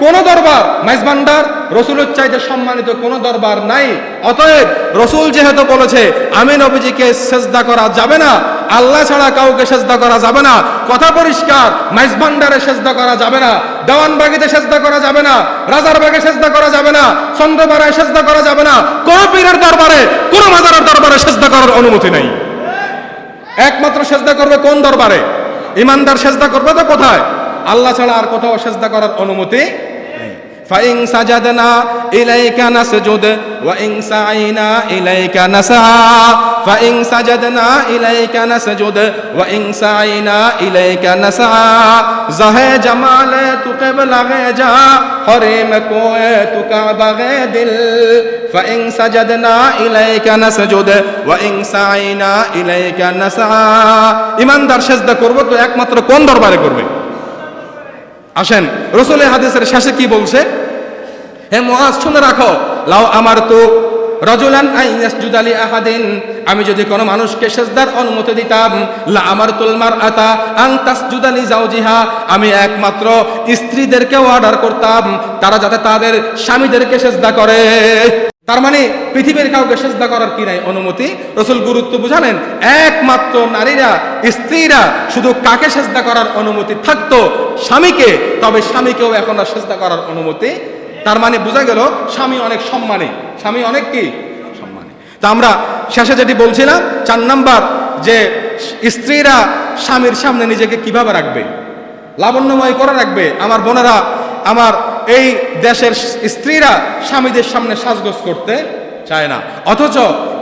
কোন দরবার, মাইজভান্ডার, রাসূলের চাইতে সম্মানিত কোন দরবার নাই। অতএব রাসূল যেহেতু বলেছে আমি নবীজিকে সিজদা করা যাবে না, আল্লাহ ছাড়া কাউকে সিজদা করা যাবে না, কথা পরিষ্কার। মাইজভান্ডারে সিজদা করা যাবে না, দেওয়ানবাগীতে সিজদা করা যাবে না, রাজারবাগে সিজদা করা যাবে না, চন্দ্রপাড়ায় সিজদা করা যাবে না, কোন পীরের দরবারে, কোন মাজারের দরবারে সিজদা করার অনুমতি নাই। একমাত্র সিজদা করবে কোন দরবারে? ইমানদার সিজদা করবে তো কোথায়? আল্লাহ ছাড়া আর কোথাও সিজদা করার অনুমতি নেই। ফাইন সাজাদনা ইলাইকা নাসজুদ ওয়া ইন সাইনা ইলাইকা নাসা, ফাইন সাজাদনা ইলাইকা নাসজুদ ওয়া ইন সাইনা ইলাইকা নাসা, জাহে জামালে তু কিবলা গে যা, হরিম কোয়ে তু কাবা গে দিল, ফাইন সাজাদনা ইলাইকা নাসজুদ ওয়া ইন সাইনা ইলাইকা নাসা। ইমানদার সিজদা করবে তো একমাত্র কোন দরবারে করবে? আসেন, রাসূলের হাদিসের শেষে কি বলছে? হে মুআজ, শুনে রাখো, লাও আমারতু রাজুলান আন ইয়াসজুদা লি আহাদিন, আমি যদি কোনো মানুষকে সিজদার অনুমতি দিতাম, লা আমারতুল মারআতা আন তাসজুদা লি যাওজিহা, আমি একমাত্র স্ত্রীদেরকে অর্ডার করতাম তারা যাতে তাদের স্বামীদেরকে সিজদা করে। তার মানে পৃথিবীর কাউকে সিজদা করার কি নাই? অনুমতি। রাসূল গুরুত্ব বুঝালেন, একমাত্র নারীরা, স্ত্রীরা শুধু কাকে সিজদা করার অনুমতি থাকতো? স্বামীকে। তবে স্বামীকেও এখন আর সিজদা করার অনুমতি। তার মানে বোঝা গেল স্বামী অনেক সম্মানী, স্বামী অনেক কি সম্মানী। তা আমরা শেষে যেটি বলছিলাম, 4 নাম্বার, যে স্ত্রীরা স্বামীর সামনে নিজেকে কিভাবে রাখবে, লাবণ্যময় করে রাখবে। আমার বোনেরা, আমার এই দেশের স্ত্রীরা স্বামীদের সামনে সাজগোজ করতে চায় না, অথচ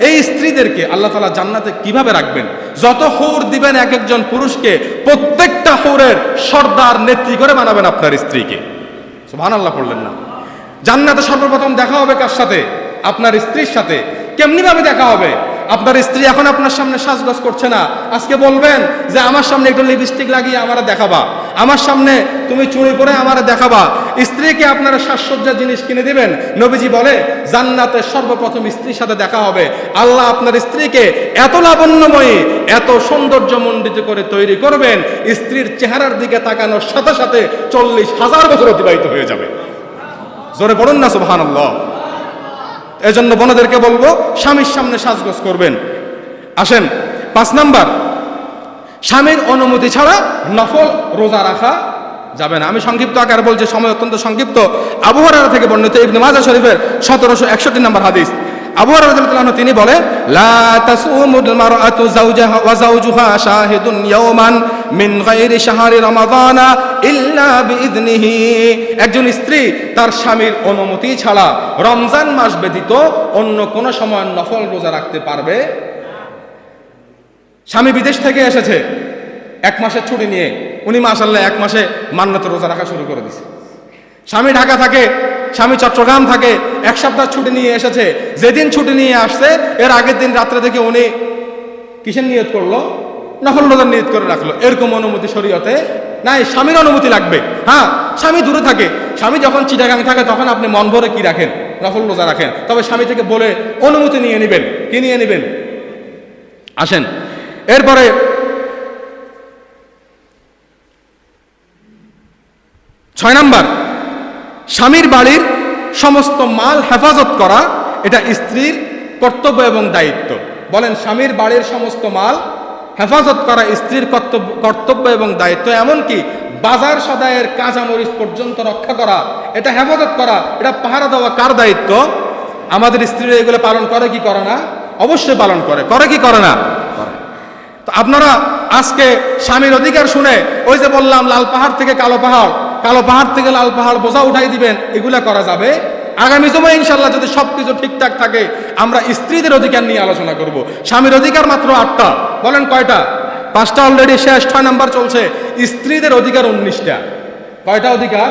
এই স্ত্রীদেরকে আল্লাহ তাআলা জান্নাতে কিভাবে রাখবেন? যত হুর দিবেন এক একজন পুরুষকে, প্রত্যেকটা হুরের সর্দার নেত্রী করে বানাবেন আপনার স্ত্রীকে। সুবহানাল্লাহ পড়লেন না? জান্নাতে সর্বপ্রথম দেখা হবে কার সাথে? আপনার স্ত্রীর সাথে কেমনি ভাবে দেখা হবে? আপনার স্ত্রী এখন আপনার সামনে সাজগোজ করছে না, আজকে বলবেন যে আমার সামনে একটু লিপস্টিক লাগিয়ে আমারে দেখাবা, আমার সামনে তুমি চুড়ি পরে আমারে দেখাবা। স্ত্রীকে আপনারা সাজসজ্জার জিনিস কিনে দিবেন। নবীজি বলে জান্নাতে সর্বপ্রথম স্ত্রীর সাথে দেখা হবে। আল্লাহ আপনার স্ত্রীকে এত লাবণ্যময়ী, এত সৌন্দর্যমণ্ডিত করে তৈরি করবেন, স্ত্রীর চেহারার দিকে তাকানোর সাথে সাথে 40,000 বছর অতিবাহিত হয়ে যাবে। জোরে পড়ুন না সুবহানাল্লাহ। এজন্য বোনদেরকে বলবো স্বামীর সামনে সাজগোজ করবেন। আসেন 5 নাম্বার, স্বামীর অনুমতি ছাড়া নফল রোজা রাখা যাবে না। আমি সংক্ষিপ্ত আকারে বলছি, সময় অত্যন্ত সংক্ষিপ্ত। আবু হুরায়রা থেকে বর্ণিত ইবনে মাজাহ শরীফের 1761 নম্বর হাদিস। আবু হুরায়রা রাদিয়াল্লাহু আনহু তিনি বলেন, লা তাসুমুল মারআতু যাওজাহা ওয়া যাওজুহা শাহিদুন ইয়াওমান মিন গায়রি শাহরি রমাদানা ইল্লা বিইذনিহি। একজন স্ত্রী তার স্বামীর অনুমতি ছাড়া রমজান মাস ব্যতীত অন্য কোন সময় নফল রোজা রাখতে পারবে। স্বামী বিদেশ থেকে এসেছে 1 মাসের ছুটি নিয়ে, উনি মাশাআল্লাহ 1 মাসে মান্নাত রোজা রাখা শুরু করে দিয়েছে। স্বামী ঢাকা থাকে, স্বামী চট্টগ্রাম থাকে, 1 সপ্তাহ ছুটি নিয়ে এসেছে। যেদিন ছুটি নিয়ে আসছে এর আগের দিন রাত্রে থেকে উনি কিসের নিয়ত করলো? নফল রোজার নিয়ত করে রাখলো। এরকম অনুমতি শরীয়তে নাই, স্বামীর অনুমতি লাগবে। হ্যাঁ, স্বামী দূরে থাকে, স্বামী যখন চিটাগাং থাকে তখন আপনি মন ভরে কি রাখেন? নফল রোজা রাখেন। তবে স্বামী থেকে বলে অনুমতি নিয়ে নেবেন। কি নিয়ে নেবেন? আসেন এরপরে 6 নাম্বার, স্বামীর বাড়ির সমস্ত মাল হেফাজত করা এটা স্ত্রীর কর্তব্য এবং দায়িত্ব। বলেন, স্বামীর বাড়ির সমস্ত মাল হেফাজত করা স্ত্রীর কর্তব্য এবং দায়িত্ব। এমনকি বাজার সদাইয়ের কাঁচামরিচ পর্যন্ত রক্ষা করা, এটা হেফাজত করা, এটা পাহারা দেওয়া কার দায়িত্ব? আমাদের স্ত্রীরা এগুলো পালন করে কি করে না? অবশ্যই পালন করে। করে কি করে না? তো আপনারা আজকে স্বামীর অধিকার শুনে ওই যে বললাম লাল পাহাড় থেকে কালো পাহাড়, কালো পাহাড় থেকে লাল পাহাড় বোঝা উঠাই দিবেন, এগুলা করা যাবে? আগামী সময় ইনশাল্লাহ যদি সবকিছু ঠিকঠাক থাকে আমরা স্ত্রীদের অধিকার নিয়ে আলোচনা করব। স্বামীর অধিকার মাত্র 8টা, বলেন কয়টা? 5টা অলরেডি শেষ, 6 নাম্বার চলছে। স্ত্রীদের অধিকার 19টা। কয়টা অধিকার?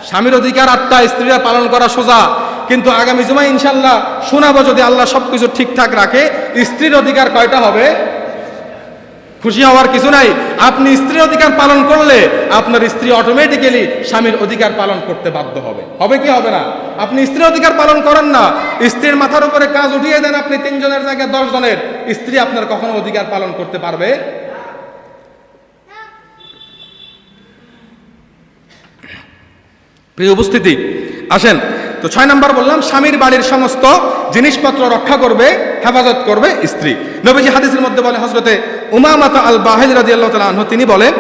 স্বামীর অধিকার 8টা, স্ত্রীরা পালন করা সোজা। কিন্তু আগামী জুমায় ইনশাল্লাহ শোনাবো, যদি আল্লাহ সবকিছু ঠিকঠাক রাখে স্ত্রীর অধিকার কয়টা হবে। খুশি হওয়ার কিছু নাই। আপনি স্ত্রীর অধিকার পালন করলে আপনার স্ত্রী অটোমেটিক্যালি স্বামীর অধিকার পালন করতে বাধ্য হবে। হবে কি হবে না? আপনি স্ত্রীর অধিকার পালন করেন না, স্ত্রীর মাথার উপরে কাজ উঠিয়ে দেন আপনি 3 জনের জায়গায় 10 জনের, স্ত্রী আপনার কখনো অধিকার পালন করতে পারবে? প্রিয় উপস্থিতি, আসেন তো 6 নাম্বার বললাম, স্বামীর বাড়ির সমস্ত জিনিসপত্র রক্ষা করবে, হেফাজত করবে স্ত্রী। নবীজি হাদিসের মধ্যে বলে, হযরতে উমামাতা আল বাহিল রাদিয়াল্লাহু তাআলা আনহু তিনি বলেন,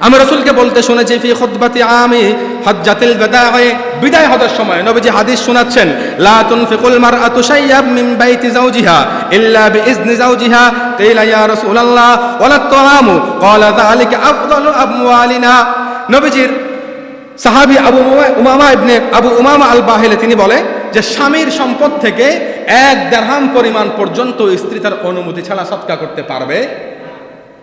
আমি রাসূলকে বলতে শুনেছি ফি খুতবাতি আমি হজ্জাতিল ওয়াদা'i, বিদায় হজের সময় নবীজি হাদিস শোনাচ্ছেন, লা তুনফিকুল মারআতু শাইয়্যাম মিন বাইতি যাওজিহা ইল্লা বিইজনি যাওজিহা। কিলা ইয়া রাসূলুল্লাহ ওয়ালা তুআমু ক্বালা যালিকা আফদালু আমওয়ালিনা। নবীজির সাহাবী আবু উমামা আল বাহিল তিনি বলে যে স্বামীর সম্পদ থেকে 1 দিরহাম পরিমাণ পর্যন্ত স্ত্রী তার অনুমতি ছাড়া সদকা করতে পারবে।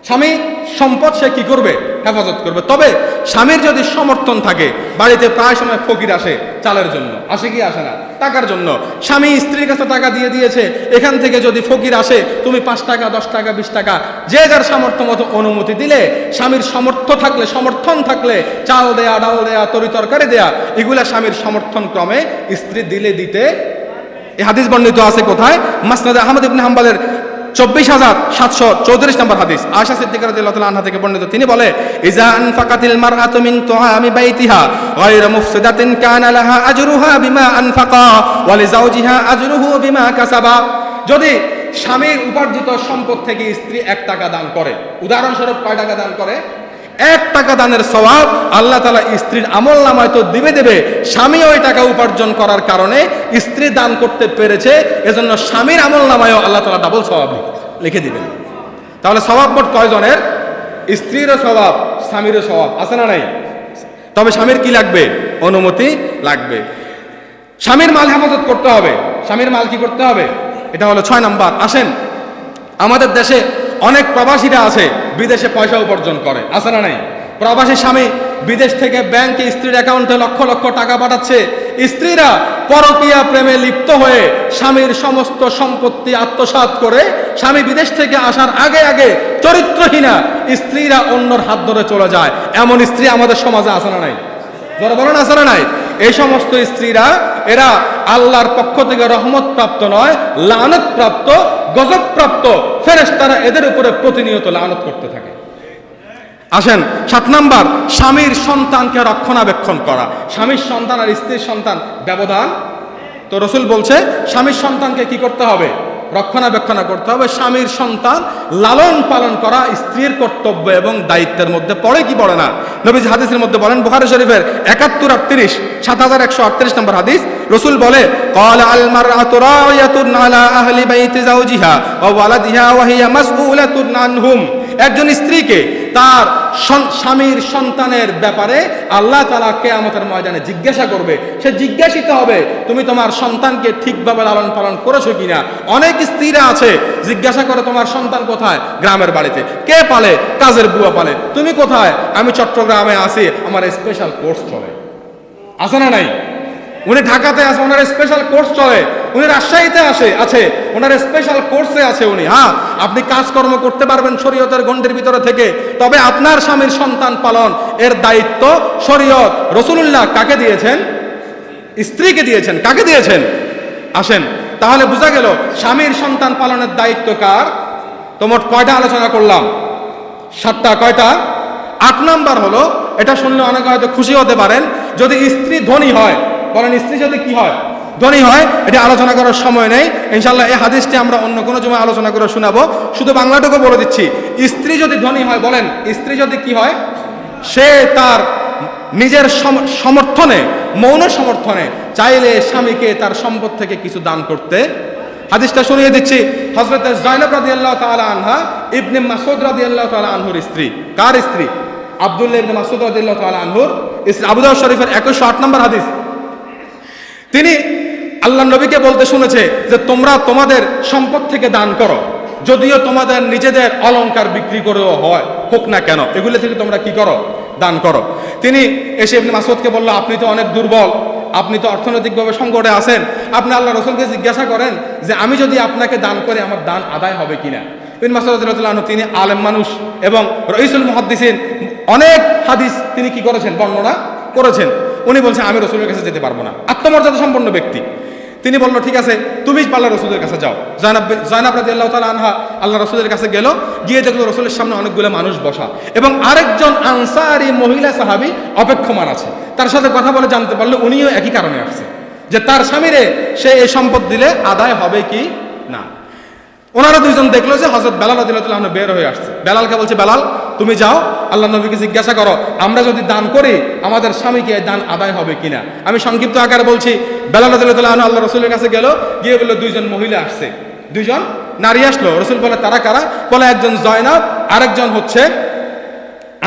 স্বামী সম্পদ সে কি করবে? হেফাজত করবে। তবে স্বামীর যদি সমর্থন থাকে, বাড়িতে প্রায় সময় ফকির আসে চালের জন্য, আসে কি আসে না? টাকার জন্য। স্বামী স্ত্রীর কাছে টাকা দিয়ে দিয়েছে, এখান থেকে যদি ফকির আসে তুমি 5 টাকা 10 টাকা 20 টাকা যে যার সামর্থ্য মতো অনুমতি দিলে, স্বামীর সমর্থন থাকলে চাল দেয়া, ডাল দেয়া, তরি তরকারি দেয়া, এগুলা স্বামীর সমর্থন ক্রমে স্ত্রী দিলে দিতে। এই হাদিস বর্ণিত আছে কোথায়? মাসনাদে আহমদ ইবনে হাম্বলের 24,734 নম্বর হাদিস। আয়েশা সিদ্দিকা রাদিয়াল্লাহু তাআলা আনহা থেকে বর্ণিত, তিনি বলে, ইজা আনফাকাতিল মারআতু মিন তুআমি বাইতিহা গায়রা মুফসিদাতিন কানা লাহা আজরুহা বিমা আনফাকা ওয়া লিজাওজিহা আজরুহু বিমা কাসাবা। যদি স্বামীর উপার্জিত সম্পদ থেকে স্ত্রী 1 টাকা দান করে, উদাহরণস্বরূপ কয় টাকা দান করে? 1 টাকা দানের সওয়াব আল্লাহ তাআলা স্ত্রীর আমলনামায় তো দেবে। স্বামী ওই টাকা উপার্জন করার কারণে স্ত্রী দান করতে পেরেছে, এজন্য স্বামীর আমলনামায়ও আল্লাহ তাআলা ডাবল সওয়াব লিখে দিবেন। তাহলে সওয়াব মোট কয়জনের? স্ত্রীরও সওয়াব, স্বামীরও সওয়াব, আছে না নাই? তবে স্বামীর কি লাগবে? অনুমতি লাগবে। স্বামীর মাল হেফাজত করতে হবে। স্বামীর মাল কি করতে হবে? এটা হলো 6 নাম্বার। আসেন, আমাদের দেশে অনেক প্রবাসীরা আছে, বিদেশে পয়সা উপার্জন করে, আছে না নাই? প্রবাসী স্বামী বিদেশ থেকে ব্যাংকে স্ত্রীর অ্যাকাউন্টে লক্ষ লক্ষ টাকা পাঠাচ্ছে। স্ত্রীরা পরকীয়া প্রেমে লিপ্ত হয়ে স্বামীর সমস্ত সম্পত্তি আত্মসাৎ করে স্বামী বিদেশ থেকে আসার আগে আগে চরিত্রহীনা স্ত্রীরা অন্যর হাত ধরে চলে যায়। এমন স্ত্রী আমাদের সমাজে আছে না নাই? যারা বলেন আছে না নাই? এই সমস্ত স্ত্রীরা এরা আল্লাহর পক্ষ থেকে রহমত প্রাপ্ত নয়, লানত প্রাপ্ত, গজব প্রাপ্ত। ফেরেশতারা এদের উপরে প্রতিনিয়ত লানত করতে থাকে। আসেন 7 নাম্বার, স্বামীর সন্তানকে রক্ষণাবেক্ষণ করা। স্বামীর সন্তান আর স্ত্রীর সন্তান ব্যবধান। তো রাসূল বলছে স্বামীর সন্তানকে কি করতে হবে? রক্ষণাবেক্ষণ করতে হবে। স্বামীর সন্তান লালন পালন করা স্ত্রীর কর্তব্য এবং দায়িত্বের মধ্যে পড়ে কি পড়ে না? নবীজি হাদিসের মধ্যে বলেন, বুখারী শরীফের 7138 7138 নম্বর হাদিস, রাসূল বলে, ক্বালা আল মারআতু রাইয়াতুন আলা আহলি বাইতি যাওজিহা ওয়া ওয়ালাদিহা ওয়া হিয়া মাসউলাতুন আনহুম। একজন স্ত্রীকে তার স্বামীর সন্তানের ব্যাপারে আল্লাহ তাআলা কিয়ামতের ময়দানে জিজ্ঞাসা করবে। সে জিজ্ঞাসিত হবে, তুমি তোমার সন্তানকে ঠিকভাবে লালন পালন করেছো কিনা। অনেক স্ত্রীরা আছে জিজ্ঞাসা করে, তোমার সন্তান কোথায়? গ্রামের বাড়িতে। কে পালে? কাজের বুয়া পালে। তুমি কোথায়? আমি চট্টগ্রামে আছি, আমার স্পেশাল কোর্স চলে। আছে না নাই? উনি ঢাকাতে আছে, ওনার স্পেশাল কোর্স চলে। উনি রাজশাহীতে আছে, ওনার স্পেশাল কোর্সে আছে উনি। হ্যাঁ, আপনি কাজকর্ম করতে পারবেন শরীয়তের গণ্ডির ভিতরে থেকে, তবে আপনার স্বামীর সন্তান পালন এর দায়িত্ব শরীয়ত রাসূলুল্লাহ কাকে দিয়েছেন? স্ত্রীকে দিয়েছেন। কাকে দিয়েছেন? আসেন, তাহলে বোঝা গেল স্বামীর সন্তান পালনের দায়িত্ব কার। তো মোট কয়টা আলোচনা করলাম? 7টা। কয়টা? 8 নাম্বার হলো, এটা শুনলে অনেকে হয়তো খুশি হতে পারেন, যদি স্ত্রী ধনী হয়। বলেন, স্ত্রী যদি কি হয়? ধনী হয়। এটা আলোচনা করার সময় নেই, ইনশাআল্লাহ এই হাদিসটি আমরা অন্য কোনো জমায় আলোচনা করে শোনাবো। শুধু বাংলাটুকু বলে দিচ্ছি, স্ত্রী যদি ধনী হয়, বলেন স্ত্রী যদি কি হয়? সে তার নিজের সমর্থনে, মৌন সমর্থনে চাইলে স্বামীকে তার সম্পদ থেকে কিছু দান করতে। হাদিসটা শুনিয়ে দিচ্ছি। হযরত যায়েনব রাদিয়াল্লাহু তাআলা আনহা ইবনে মাসউদ রাদিয়াল্লাহু তাআলা আনহুর স্ত্রী। কার স্ত্রী? আব্দুল্লাহ ইবনে মাসউদ রাদিয়াল্লাহু তাআলা আনহুর স্ত্রী। আবু দাউদ শরীফের 2108 নম্বর হাদিস। তিনি আল্লাহর নবীকে বলতে শুনেছে যে তোমরা তোমাদের সম্পদ থেকে দান করো, যদিও তোমাদের নিজেদের অলংকার বিক্রি করেও হোক না কেন, এগুলো থেকে তোমরা কি করো? দান করো। তিনি এসে ইবনে মাসউদকে বলল, আপনি তো অনেক দুর্বল, আপনি তো অর্থনৈতিকভাবে সংকটে আছেন, আপনি আল্লাহ রাসূলকে জিজ্ঞাসা করেন যে আমি যদি আপনাকে দান করে আমার দান আদায় হবে কিনা। ইবনে মাসউদ রাদিয়াল্লাহু আনহু তিনি আলেম মানুষ এবং রাইসুল মুহাদ্দিসিন, অনেক হাদিস তিনি কি করেছেন? বর্ণনা করেছেন। উনি বলছেন আমি রাসূলের কাছে যেতে পারবো না, আত্মমর্যাদা সম্পন্ন ব্যক্তি। তিনি বলল, ঠিক আছে, তুমি আল্লাহ রাসূলের কাছে যাও। যায়েনব রাদিয়াল্লাহু তাআলা আনহা আল্লাহ রাসূলের কাছে গেল, গিয়ে দেখলো রাসূলের সামনে অনেকগুলো মানুষ বসা এবং আরেকজন আনসারী মহিলা সাহাবী অপেক্ষমান আছে। তার সাথে কথা বলে জানতে পারলো উনিও একই কারণে আসছে, যে তার স্বামীরে সে এই সম্পদ দিলে আদায় হবে কি না। ওনারা দুইজন দেখলো যে হযরত বেলাল রাদিয়াল্লাহু তাআলা বের হয়ে আসছে। বেলালকে বলছে, বেলাল তুমি যাও, আল্লাহ নবীকে জিজ্ঞাসা করো আমরা যদি দান করি আমাদের স্বামীকে দান আদায় হবে কিনা। আমি সংক্ষিপ্ত আকারে বলছি। বেলাল রাদিয়াল্লাহু তাআলা আল্লাহ রাসূলের কাছে গেল, গিয়ে বলল দুইজন মহিলা আসছে, দুইজন নারী আসলো। রাসূল বলে, তারা কারা? বলে, একজন যায়েনব, আরেকজন হচ্ছে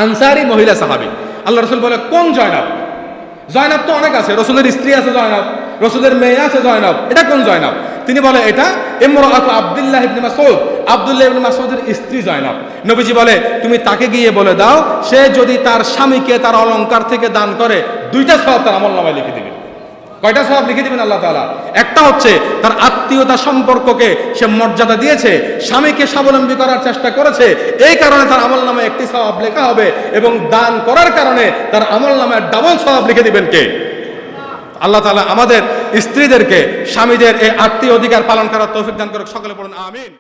আনসারী মহিলা সাহাবী। আল্লাহ রাসূল বলে, কোন যায়েনব? যায়েনব তো অনেক আছে, রাসূলের স্ত্রী আছে যায়েনব, রাসূলের মেয়ে আছে যায়েনব, এটা কোন যায়েনব? তিনি বলে, এটা ইমরাআতু আব্দুল্লাহ ইবনে মাসউদ, আব্দুল্লাহ ইবনে মাসউদের স্ত্রী যায়েনব। নবীজি বলে, তুমি তাকে গিয়ে বলে দাও, সে যদি তার স্বামীকে তার অলংকার থেকে দান করে 2টা সওয়াব তার আমলনামায় লিখে দিবেন। কয়টা সওয়াব লিখে দিবেন আল্লাহ তাআলা? একটা হচ্ছে তার আত্মীয়তা সম্পর্ককে সে মর্যাদা দিয়েছে, স্বামীকে স্বাবলম্বী করার চেষ্টা করেছে, এই কারণে তার আমলনামায় একটি সওয়াব লেখা হবে, এবং দান করার কারণে তার আমলনামায় ডাবল সওয়াব লিখে দিবেন কে? আল্লাহ তাআলা আমাদের স্ত্রীদেরকে স্বামীদের এই আত্মীয় অধিকার পালন করার তৌফিক দান করুক। সকলে পড়ুন আমিন।